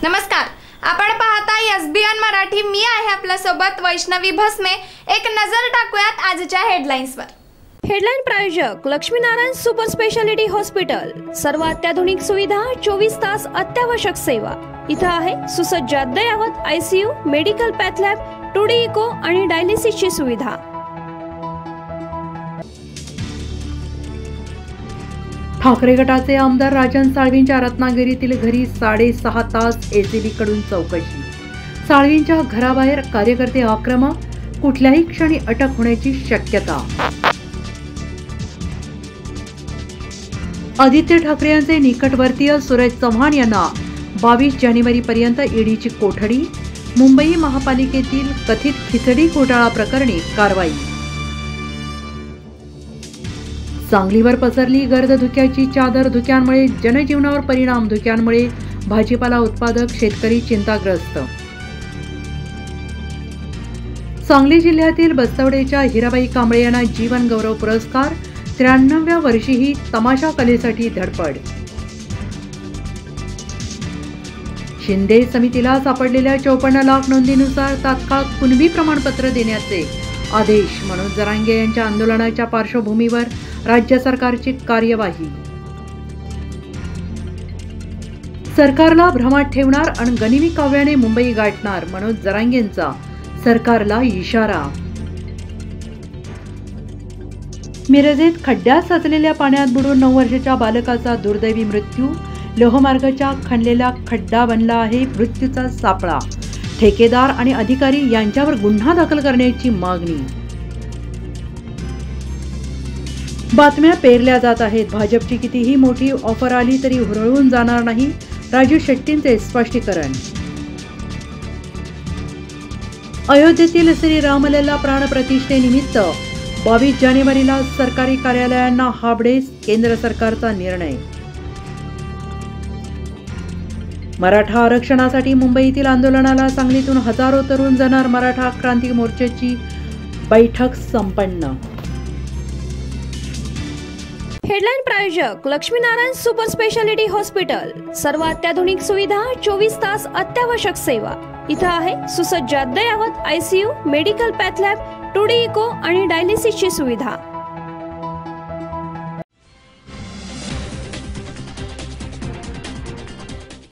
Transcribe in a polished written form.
नमस्कार, आपण पाहता एसबीएन मराठी। मी आहे आपल्या सोबत वैष्णवी भस्मे। एक नजर टाकूयात आजच्या हेडलाईन्सवर। हेडलाईन प्रायोजक लक्ष्मीनारायण सुपर स्पेशालिटी हॉस्पिटल। सर्व अत्याधुनिक सुविधा, 24 तास अत्यावश्यक सेवा। इथं आहे सुसज्ज अद्ययावत ICU, medical path lab, 2D echo आणि डायलिसिसची सुविधा। ठाकरे गटाचे आमदार राजन साळवींच्या रत्नागिरीतील घरी 6.5 तास एसीबी कडून चौकशी। साळवींच्या घराबाहेर कार्यकर्ते आक्रमक, कुठल्याही क्षणी अटक होण्याची शक्यता। आदित्य ठाकरे यांचे निकटवर्तीय सुरेश चव्हाण यांना 22 जानेवारीपर्यंत ईडीची कोठडी। मुंबई महापालिकेतील कथित खिचडी घोटाळा प्रकरणी कारवाई। सांगलीवर पसरली गर्द धुक्याची चादर। धुक्यांमुळे जनजीवनावर परिणाम। धुक्यांमुळे भाजीपाला उत्पादक शेतकरी चिंताग्रस्त। सांगली जिल्ह्यातील बस्तवडेच्या हिराबाई कांबळे यांना जीवन गौरव पुरस्कार। 93व्या वर्षीही तमाशा कलेसाठी धडपड। शिंदे समितीला सापडलेल्या 54 लाख नोंदीनुसार तात्काळ कुणबी प्रमाणपत्र देण्याचे आदेश। मनोज जरांगे यांच्या आंदोलनाच्या पार्श्वभूमीवर राज्य सरकारची कार्यवाही। सरकारला भ्रमात ठेवणार आणि गनिमी काव्याने मुंबई गाठणार, मनोज जरांगेंचा सरकारला इशारा। मिरजेत खड्ड्यात साचलेल्या पाण्यात बुडून 9 वर्षाच्या बालकाचा दुर्दैवी मृत्यू। लोहमार्गाच्या खणलेला खड्डा बनला आहे मृत्यूचा सापळा। ठेकेदार आणि अधिकारी यांच्यावर गुन्हा दाखल करण्याची मागणी। बातम्या पेरल्या जात आहेत। भाजपची कितीही मोठी ऑफर आली तरी हुरळून जाणार नाही, राजू शेट्टींचे स्पष्टीकरण। अयोध्येतील श्रीरामलला प्राणप्रतिष्ठेनिमित्त 22 जानेवारीला सरकारी कार्यालयांना हाफ डे। केंद्र सरकारचा निर्णय। मराठा आरक्षणासाठी मुंबईतील आंदोलनाला सांगलीतून हजारो तरुण जाणार। मराठा क्रांती मोर्चाची बैठक संपन्न। हेडलाईन प्रायोजक लक्ष्मीनारायण सुपर स्पेशालिटी हॉस्पिटल। सर्व अत्याधुनिक सुविधा, 24 तास अत्यावश्यक सेवा। इथं आहे सुसज्ज अद्ययावत ICU, medical path lab, 2D echo आणि डायलिसिसची सुविधा।